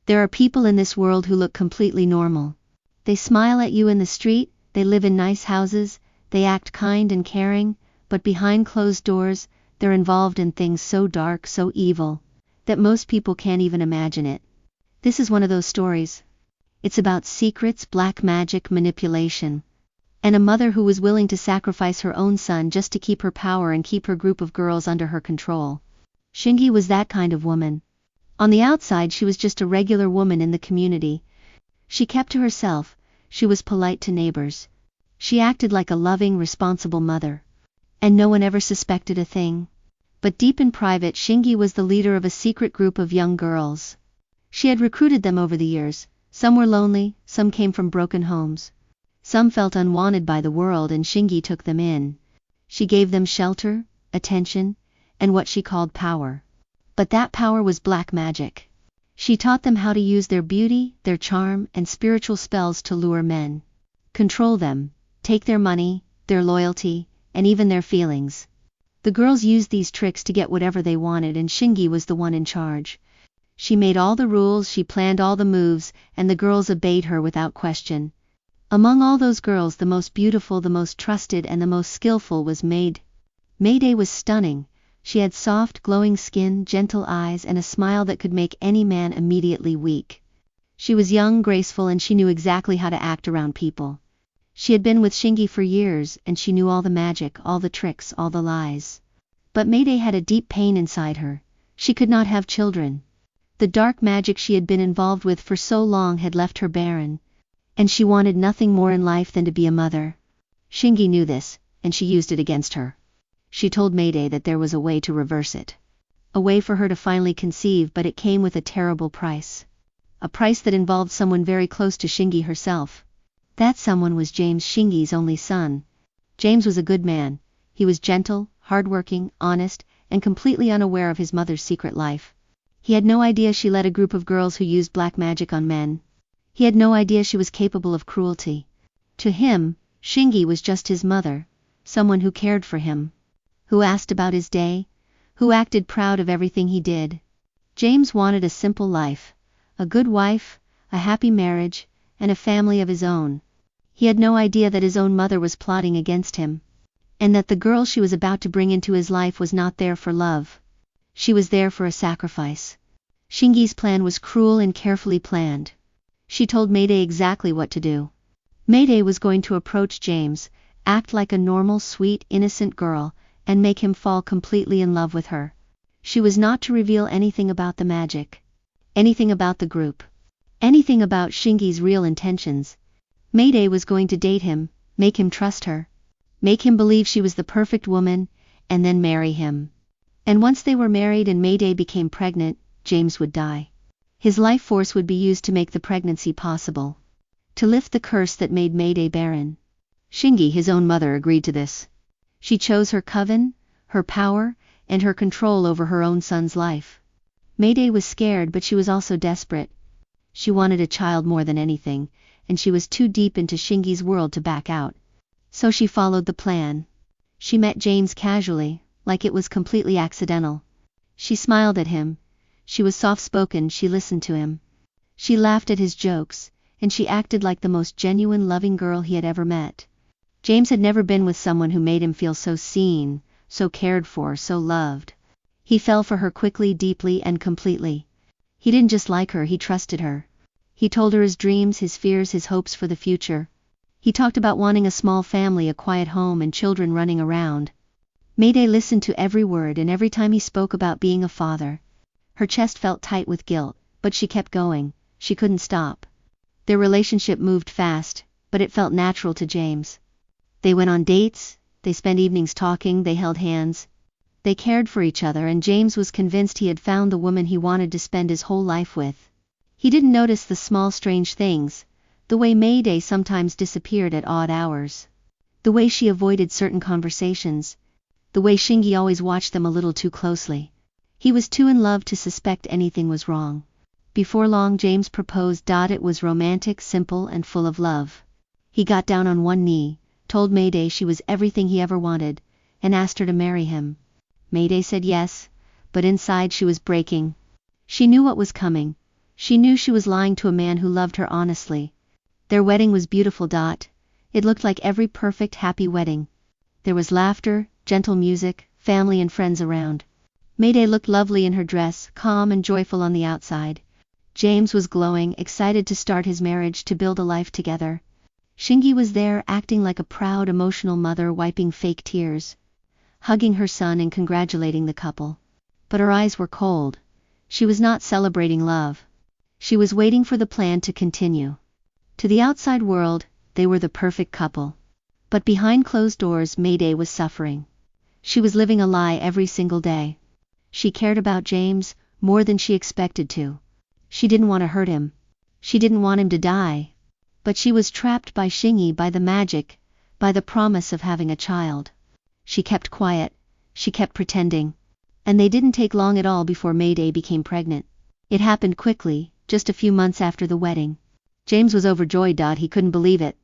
There are people in this world who look completely normal. They smile at you in the street, they live in nice houses, they act kind and caring, but behind closed doors, they're involved in things so dark, so evil, that most people can't even imagine it. This is one of those stories. It's about secrets, black magic, manipulation, and a mother who was willing to sacrifice her own son just to keep her power and keep her group of girls under her control. Shingi was that kind of woman. On the outside she was just a regular woman in the community. She kept to herself, she was polite to neighbors. She acted like a loving, responsible mother. And no one ever suspected a thing. But deep in private, Shingi was the leader of a secret group of young girls. She had recruited them over the years. Some were lonely, some came from broken homes. Some felt unwanted by the world and Shingi took them in. She gave them shelter, attention, and what she called power. But that power was black magic. She taught them how to use their beauty, their charm, and spiritual spells to lure men. Control them, take their money, their loyalty, and even their feelings. The girls used these tricks to get whatever they wanted and Shingi was the one in charge. She made all the rules, she planned all the moves, and the girls obeyed her without question. Among all those girls, the most beautiful, the most trusted, and the most skillful was Mayday was stunning. She had soft, glowing skin, gentle eyes, and a smile that could make any man immediately weak. She was young, graceful, and she knew exactly how to act around people. She had been with Shingi for years, and she knew all the magic, all the tricks, all the lies. But Mayday had a deep pain inside her. She could not have children. The dark magic she had been involved with for so long had left her barren. And she wanted nothing more in life than to be a mother. Shingi knew this, and she used it against her. She told Mayday that there was a way to reverse it. A way for her to finally conceive, but it came with a terrible price. A price that involved someone very close to Shingi herself. That someone was James, Shingi's only son. James was a good man. He was gentle, hardworking, honest, and completely unaware of his mother's secret life. He had no idea she led a group of girls who used black magic on men. He had no idea she was capable of cruelty. To him, Shingi was just his mother, someone who cared for him, who asked about his day, who acted proud of everything he did. James wanted a simple life, a good wife, a happy marriage, and a family of his own. He had no idea that his own mother was plotting against him, and that the girl she was about to bring into his life was not there for love. She was there for a sacrifice. Shingi's plan was cruel and carefully planned. She told Mayday exactly what to do. Mayday was going to approach James, act like a normal, sweet, innocent girl, and make him fall completely in love with her. She was not to reveal anything about the magic, anything about the group, anything about Shingi's real intentions. Mayday was going to date him, make him trust her, make him believe she was the perfect woman, and then marry him. And once they were married and Mayday became pregnant, James would die. His life force would be used to make the pregnancy possible, to lift the curse that made Mayday barren. Shingi, his own mother, agreed to this. She chose her coven, her power, and her control over her own son's life. Mayday was scared, but she was also desperate. She wanted a child more than anything, and she was too deep into Shingi's world to back out. So she followed the plan. She met James casually, like it was completely accidental. She smiled at him. She was soft-spoken, she listened to him. She laughed at his jokes, and she acted like the most genuine, loving girl he had ever met. James had never been with someone who made him feel so seen, so cared for, so loved. He fell for her quickly, deeply, and completely. He didn't just like her, he trusted her. He told her his dreams, his fears, his hopes for the future. He talked about wanting a small family, a quiet home, and children running around. Mayday listened to every word, and every time he spoke about being a father, her chest felt tight with guilt, but she kept going. She couldn't stop. Their relationship moved fast, but it felt natural to James. They went on dates, they spent evenings talking, they held hands. They cared for each other, and James was convinced he had found the woman he wanted to spend his whole life with. He didn't notice the small strange things, the way Mayday sometimes disappeared at odd hours, the way she avoided certain conversations, the way Shingi always watched them a little too closely. He was too in love to suspect anything was wrong. Before long James proposed. It was romantic, simple, and full of love. He got down on one knee, told Mayday she was everything he ever wanted, and asked her to marry him. Mayday said yes, but inside she was breaking. She knew what was coming. She knew she was lying to a man who loved her honestly. Their wedding was beautiful. It looked like every perfect happy wedding. There was laughter, gentle music, family and friends around. Mayday looked lovely in her dress, calm and joyful on the outside. James was glowing, excited to start his marriage, to build a life together. Shingi was there, acting like a proud, emotional mother, wiping fake tears, hugging her son and congratulating the couple. But her eyes were cold. She was not celebrating love. She was waiting for the plan to continue. To the outside world, they were the perfect couple. But behind closed doors, Mayday was suffering. She was living a lie every single day. She cared about James more than she expected to. She didn't want to hurt him. She didn't want him to die. But she was trapped by Shingi, by the magic, by the promise of having a child. She kept quiet. She kept pretending. And they didn't take long at all before Mayday became pregnant. It happened quickly, just a few months after the wedding. James was overjoyed. He couldn't believe it.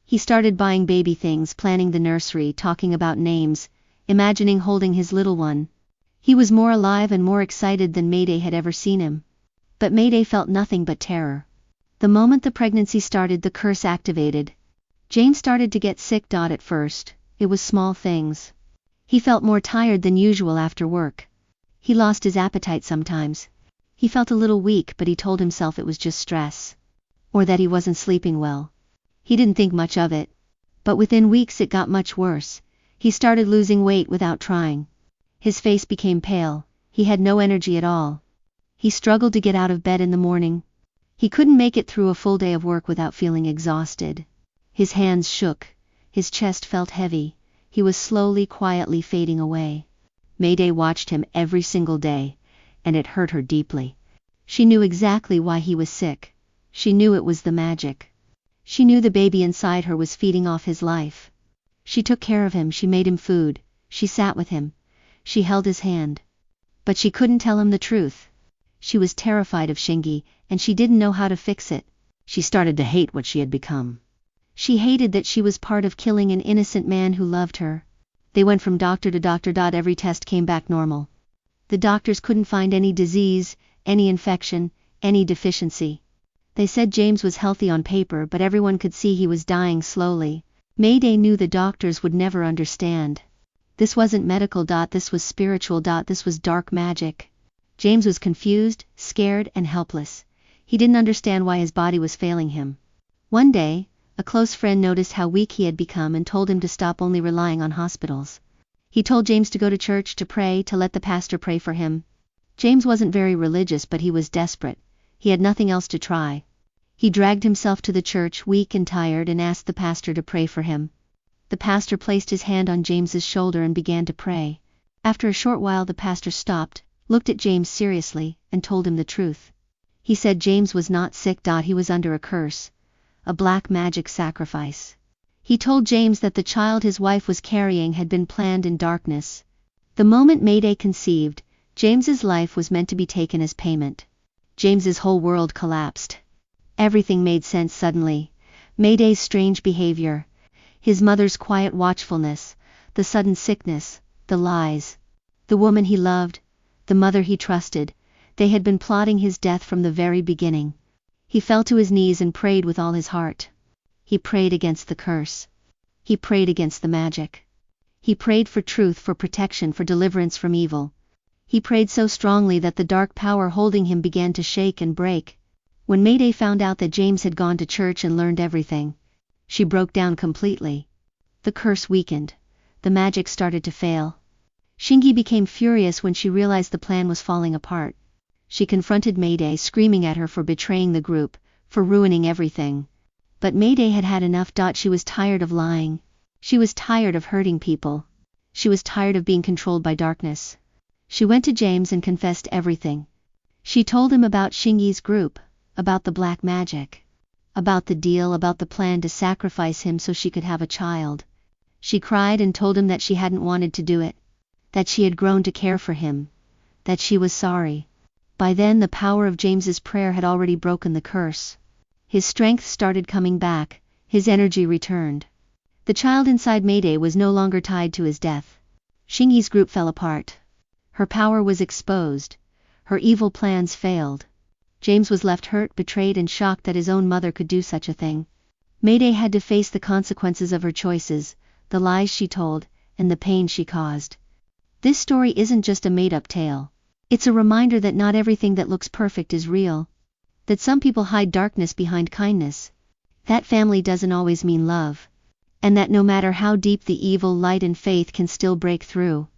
He started buying baby things, planning the nursery, talking about names, imagining holding his little one. He was more alive and more excited than Mayday had ever seen him. But Mayday felt nothing but terror. The moment the pregnancy started, the curse activated. James started to get sick. At first, it was small things. He felt more tired than usual after work. He lost his appetite sometimes. He felt a little weak, but he told himself it was just stress. Or that he wasn't sleeping well. He didn't think much of it. But within weeks it got much worse. He started losing weight without trying. His face became pale. He had no energy at all. He struggled to get out of bed in the morning. He couldn't make it through a full day of work without feeling exhausted. His hands shook. His chest felt heavy. He was slowly, quietly fading away. Mayday watched him every single day, and it hurt her deeply. She knew exactly why he was sick. She knew it was the magic. She knew the baby inside her was feeding off his life. She took care of him, she made him food, she sat with him, she held his hand. But she couldn't tell him the truth. She was terrified of Shingi, and she didn't know how to fix it. She started to hate what she had become. She hated that she was part of killing an innocent man who loved her. They went from doctor to doctor. Every test came back normal. The doctors couldn't find any disease, any infection, any deficiency. They said James was healthy on paper, but everyone could see he was dying slowly. Mayday knew the doctors would never understand. This wasn't medical. This was spiritual. This was dark magic. James was confused, scared, and helpless. He didn't understand why his body was failing him. One day, a close friend noticed how weak he had become and told him to stop only relying on hospitals. He told James to go to church, to pray, to let the pastor pray for him. James wasn't very religious, but he was desperate. He had nothing else to try. He dragged himself to the church, weak and tired, and asked the pastor to pray for him. The pastor placed his hand on James's shoulder and began to pray. After a short while the pastor stopped, looked at James seriously, and told him the truth. He said James was not sick. He was under a curse. A black magic sacrifice. He told James that the child his wife was carrying had been planned in darkness. The moment Mayday conceived, James's life was meant to be taken as payment. James's whole world collapsed. Everything made sense suddenly. Mayday's strange behavior, his mother's quiet watchfulness, the sudden sickness, the lies. The woman he loved, the mother he trusted, they had been plotting his death from the very beginning. He fell to his knees and prayed with all his heart. He prayed against the curse. He prayed against the magic. He prayed for truth, for protection, for deliverance from evil. He prayed so strongly that the dark power holding him began to shake and break. When Mayday found out that James had gone to church and learned everything, she broke down completely. The curse weakened. The magic started to fail. Shingi became furious when she realized the plan was falling apart. She confronted Mayday, screaming at her for betraying the group, for ruining everything. But Mayday had had enough. She was tired of lying. She was tired of hurting people. She was tired of being controlled by darkness. She went to James and confessed everything. She told him about Shingi's group, about the black magic, about the deal, about the plan to sacrifice him so she could have a child. She cried and told him that she hadn't wanted to do it, that she had grown to care for him, that she was sorry. By then the power of James's prayer had already broken the curse. His strength started coming back, his energy returned. The child inside Mayday was no longer tied to his death. Shingi's group fell apart. Her power was exposed. Her evil plans failed. James was left hurt, betrayed and shocked that his own mother could do such a thing. Mayday had to face the consequences of her choices, the lies she told, and the pain she caused. This story isn't just a made-up tale. It's a reminder that not everything that looks perfect is real. That some people hide darkness behind kindness. That family doesn't always mean love. And that no matter how deep the evil, light and faith can still break through.